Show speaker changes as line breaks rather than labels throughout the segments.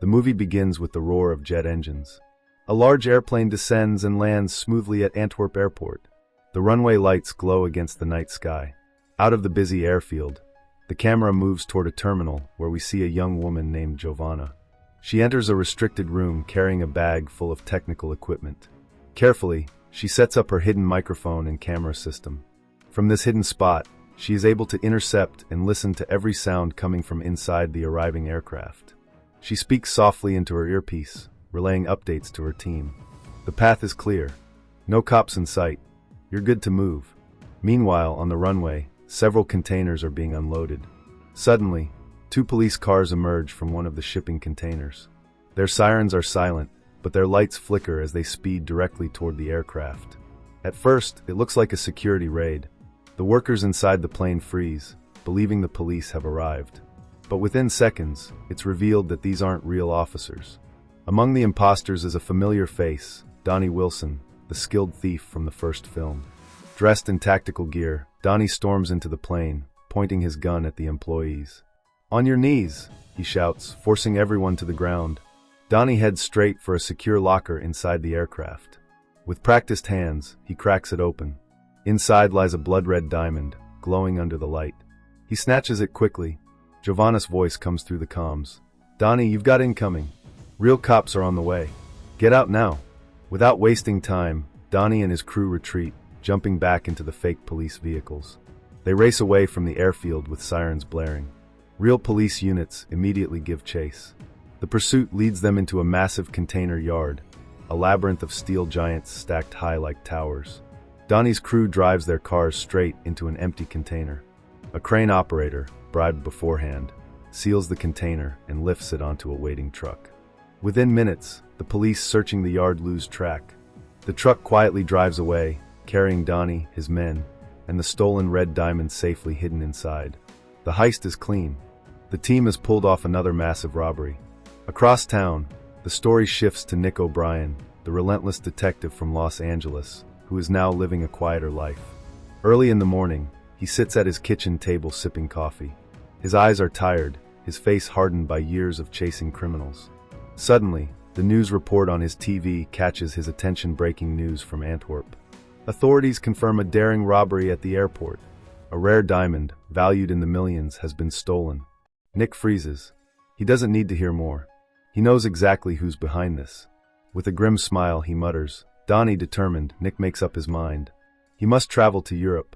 The movie begins with the roar of jet engines. A large airplane descends and lands smoothly at Antwerp Airport. The runway lights glow against the night sky. Out of the busy airfield, the camera moves toward a terminal where we see a young woman named Giovanna. She enters a restricted room carrying a bag full of technical equipment. Carefully, she sets up her hidden microphone and camera system. From this hidden spot, she is able to intercept and listen to every sound coming from inside the arriving aircraft. She speaks softly into her earpiece, relaying updates to her team. The path is clear. No cops in sight. You're good to move. Meanwhile, on the runway, several containers are being unloaded. Suddenly, 2 police cars emerge from one of the shipping containers. Their sirens are silent, but their lights flicker as they speed directly toward the aircraft. At first, it looks like a security raid. The workers inside the plane freeze, believing the police have arrived. But within seconds, it's revealed that these aren't real officers. Among the imposters is a familiar face, Donnie Wilson, the skilled thief from the first film. Dressed in tactical gear, Donnie storms into the plane, pointing his gun at the employees. "On your knees," he shouts, forcing everyone to the ground. Donnie heads straight for a secure locker inside the aircraft. With practiced hands, he cracks it open. Inside lies a blood-red diamond, glowing under the light. He snatches it quickly. Giovanna's voice comes through the comms. "Donnie, you've got incoming. Real cops are on the way. Get out now." Without wasting time, Donnie and his crew retreat, jumping back into the fake police vehicles. They race away from the airfield with sirens blaring. Real police units immediately give chase. The pursuit leads them into a massive container yard, a labyrinth of steel giants stacked high like towers. Donnie's crew drives their cars straight into an empty container. A crane operator, bribed beforehand, seals the container and lifts it onto a waiting truck. Within minutes, the police searching the yard lose track. The truck quietly drives away, carrying Donnie, his men, and the stolen red diamond safely hidden inside. The heist is clean. The team has pulled off another massive robbery. Across town, the story shifts to Nick O'Brien, the relentless detective from Los Angeles, who is now living a quieter life. Early in the morning, he sits at his kitchen table sipping coffee. His eyes are tired, his face hardened by years of chasing criminals. Suddenly, the news report on his TV catches his attention. Breaking news from Antwerp. Authorities confirm a daring robbery at the airport. A rare diamond, valued in the millions, has been stolen. Nick freezes. He doesn't need to hear more. He knows exactly who's behind this. With a grim smile, he mutters. Donnie determined, Nick makes up his mind. He must travel to Europe.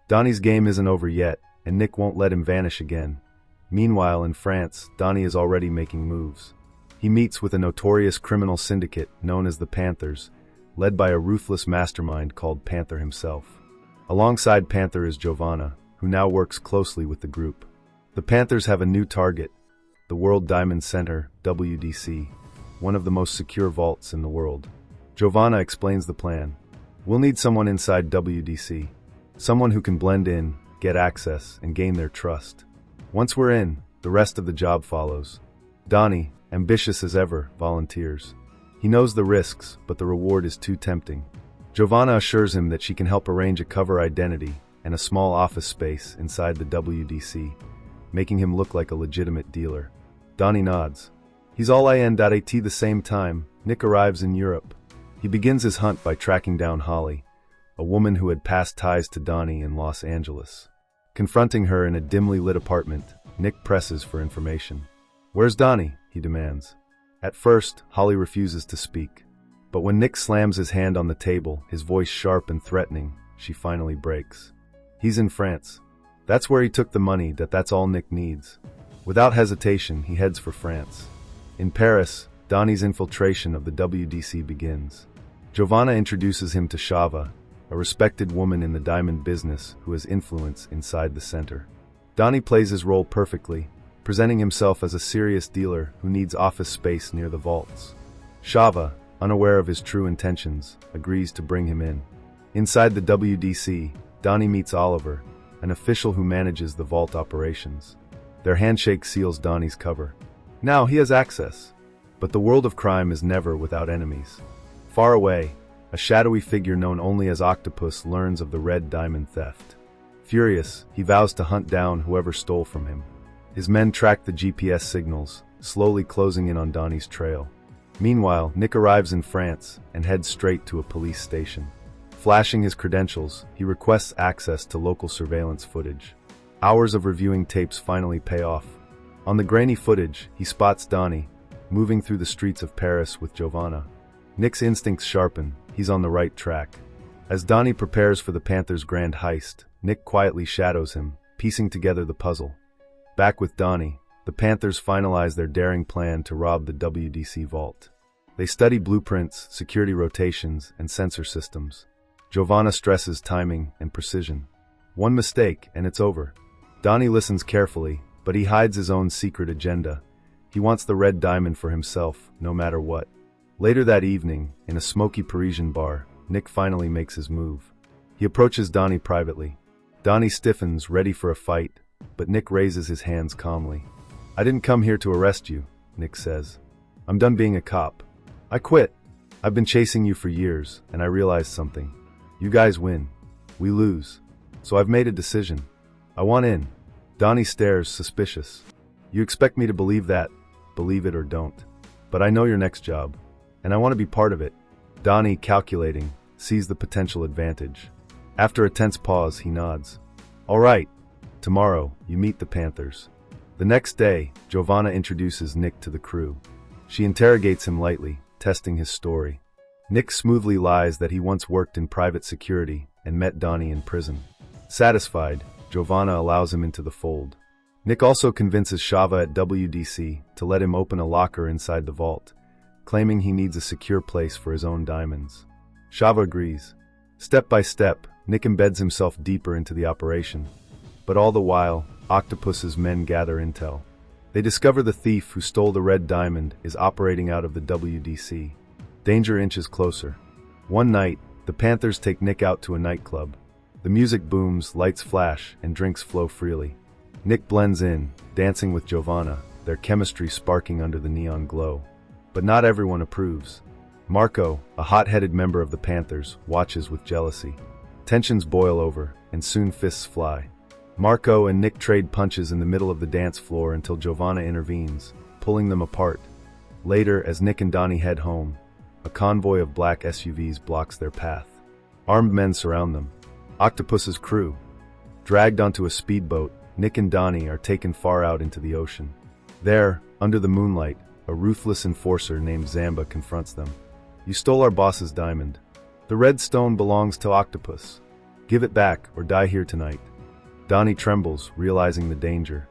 Donnie's game isn't over yet, and Nick won't let him vanish again. Meanwhile, in France, Donnie is already making moves. He meets with a notorious criminal syndicate known as the Panthers, led by a ruthless mastermind called Panther himself. Alongside Panther is Giovanna, who now works closely with the group. The Panthers have a new target, the World Diamond Center, WDC, one of the most secure vaults in the world. Giovanna explains the plan. We'll need someone inside WDC, someone who can blend in, get access, and gain their trust. Once we're in, the rest of the job follows. Donnie, ambitious as ever, volunteers. He knows the risks, but the reward is too tempting. Giovanna assures him that she can help arrange a cover identity and a small office space inside the WDC, making him look like a legitimate dealer. Donnie nods. He's all in. At the same time, Nick arrives in Europe. He begins his hunt by tracking down Holly, a woman who had past ties to Donnie in Los Angeles. Confronting her in a dimly lit apartment, Nick presses for information. "Where's Donnie?" he demands. At first, Holly refuses to speak. But when Nick slams his hand on the table, his voice sharp and threatening, she finally breaks. He's in France. That's where he took the money. That's all Nick needs. Without hesitation, he heads for France. In Paris, Donnie's infiltration of the WDC begins. Giovanna introduces him to Shava, a respected woman in the diamond business who has influence inside the center. Donnie plays his role perfectly, presenting himself as a serious dealer who needs office space near the vaults. Shava, unaware of his true intentions, agrees to bring him in. Inside the WDC, Donnie meets Oliver, an official who manages the vault operations. Their handshake seals Donnie's cover. Now he has access. But the world of crime is never without enemies. Far away, a shadowy figure known only as Octopus learns of the red diamond theft. Furious, he vows to hunt down whoever stole from him. His men track the GPS signals, slowly closing in on Donnie's trail. Meanwhile, Nick arrives in France and heads straight to a police station. Flashing his credentials, he requests access to local surveillance footage. Hours of reviewing tapes finally pay off. On the grainy footage, he spots Donnie, moving through the streets of Paris with Giovanna. Nick's instincts sharpen, he's on the right track. As Donnie prepares for the Panther's grand heist, Nick quietly shadows him, piecing together the puzzle. Back with Donnie, the Panthers finalize their daring plan to rob the WDC vault. They study blueprints, security rotations, and sensor systems. Giovanna stresses timing and precision. One mistake, and it's over. Donnie listens carefully, but he hides his own secret agenda. He wants the red diamond for himself, no matter what. Later that evening, in a smoky Parisian bar, Nick finally makes his move. He approaches Donnie privately. Donnie stiffens, ready for a fight, but Nick raises his hands calmly. "I didn't come here to arrest you," Nick says. "I'm done being a cop. I quit. I've been chasing you for years, and I realized something. You guys win. We lose. So I've made a decision. I want in." Donnie stares, suspicious. "You expect me to believe that? Believe it or don't. But I know your next job, and I want to be part of it." Donnie, calculating, sees the potential advantage. After a tense pause, he nods. "All right. Tomorrow, you meet the Panthers." The next day, Giovanna introduces Nick to the crew. She interrogates him lightly, testing his story. Nick smoothly lies that he once worked in private security and met Donnie in prison. Satisfied, Giovanna allows him into the fold. Nick also convinces Shava at WDC to let him open a locker inside the vault, claiming he needs a secure place for his own diamonds. Shava agrees. Step by step, Nick embeds himself deeper into the operation. But all the while, Octopus's men gather intel. They discover the thief who stole the red diamond is operating out of the WDC. Danger inches closer. One night, the Panthers take Nick out to a nightclub. The music booms, lights flash, and drinks flow freely. Nick blends in, dancing with Giovanna, their chemistry sparking under the neon glow. But not everyone approves. Marco, a hot-headed member of the Panthers, watches with jealousy. Tensions boil over, and soon fists fly. Marco and Nick trade punches in the middle of the dance floor until Giovanna intervenes, pulling them apart. Later, as Nick and Donnie head home, a convoy of black SUVs blocks their path. Armed men surround them. Octopus's crew. Dragged onto a speedboat, Nick and Donnie are taken far out into the ocean. There, under the moonlight, a ruthless enforcer named Zamba confronts them. "You stole our boss's diamond. The red stone belongs to Octopus. Give it back or die here tonight." Donnie trembles, realizing the danger.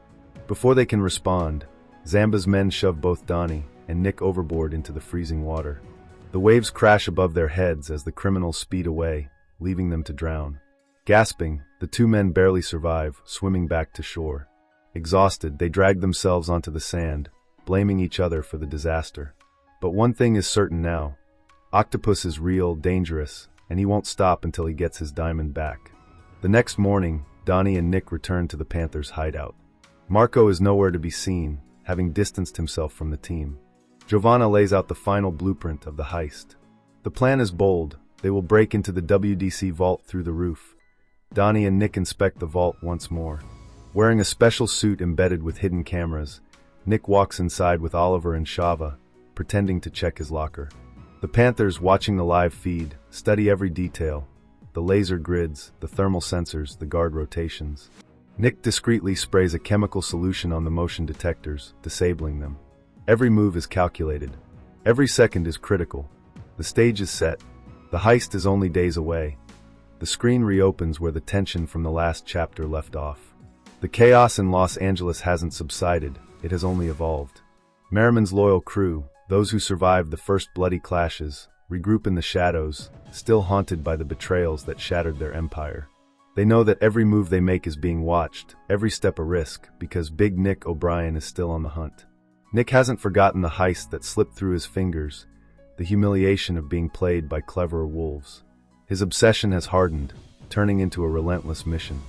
Before they can respond, Zamba's men shove both Donnie and Nick overboard into the freezing water. The waves crash above their heads as the criminals speed away, leaving them to drown. Gasping, the two men barely survive, swimming back to shore. Exhausted, they drag themselves onto the sand, blaming each other for the disaster. But one thing is certain now. Octopus is real, dangerous, and he won't stop until he gets his diamond back. The next morning, Donnie and Nick return to the Panthers' hideout. Marco is nowhere to be seen, having distanced himself from the team. Giovanna lays out the final blueprint of the heist. The plan is bold. They will break into the WDC vault through the roof. Donnie and Nick inspect the vault once more. Wearing a special suit embedded with hidden cameras, Nick walks inside with Oliver and Shava, pretending to check his locker. The Panthers, watching the live feed, study every detail. The laser grids, the thermal sensors, the guard rotations. Nick discreetly sprays a chemical solution on the motion detectors, disabling them. Every move is calculated. Every second is critical. The stage is set. The heist is only days away. The screen reopens where the tension from the last chapter left off. The chaos in Los Angeles hasn't subsided, it has only evolved. Merriman's loyal crew, those who survived the first bloody clashes, regroup in the shadows, still haunted by the betrayals that shattered their empire. They know that every move they make is being watched, every step a risk, because Big Nick O'Brien is still on the hunt. Nick hasn't forgotten the heist that slipped through his fingers, the humiliation of being played by cleverer wolves. His obsession has hardened, turning into a relentless mission.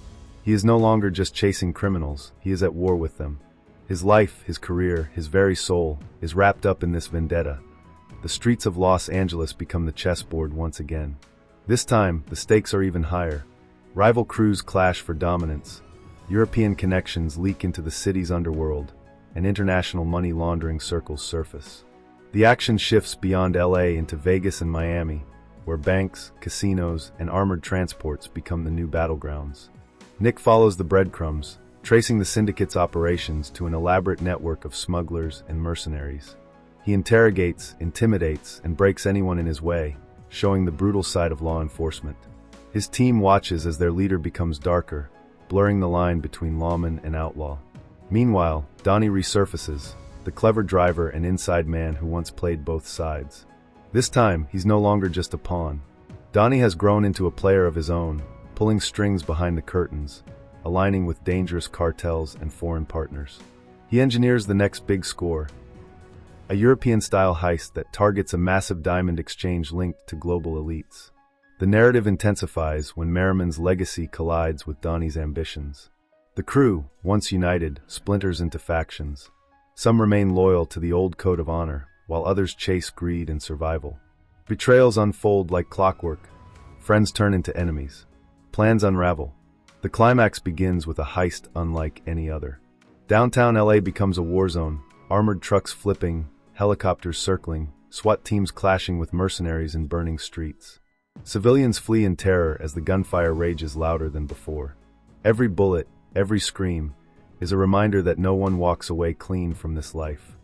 He is no longer just chasing criminals, he is at war with them. His life, his career, his very soul, is wrapped up in this vendetta. The streets of Los Angeles become the chessboard once again. This time, the stakes are even higher. Rival crews clash for dominance. European connections leak into the city's underworld. and international money laundering circles surface. The action shifts beyond LA into Vegas and Miami, where banks, casinos, and armored transports become the new battlegrounds. Nick follows the breadcrumbs, tracing the syndicate's operations to an elaborate network of smugglers and mercenaries. He interrogates, intimidates, and breaks anyone in his way, showing the brutal side of law enforcement. His team watches as their leader becomes darker, blurring the line between lawman and outlaw. Meanwhile, Donnie resurfaces, the clever driver and inside man who once played both sides. This time, he's no longer just a pawn. Donnie has grown into a player of his own, pulling strings behind the curtains, aligning with dangerous cartels and foreign partners. He engineers the next big score, a European-style heist that targets a massive diamond exchange linked to global elites. The narrative intensifies when Merriman's legacy collides with Donnie's ambitions. The crew, once united, splinters into factions. Some remain loyal to the old code of honor, while others chase greed and survival. Betrayals unfold like clockwork. Friends turn into enemies. Plans unravel. The climax begins with a heist unlike any other. Downtown LA becomes a war zone, armored trucks flipping, helicopters circling, SWAT teams clashing with mercenaries in burning streets. Civilians flee in terror as the gunfire rages louder than before. Every bullet, every scream, is a reminder that no one walks away clean from this life.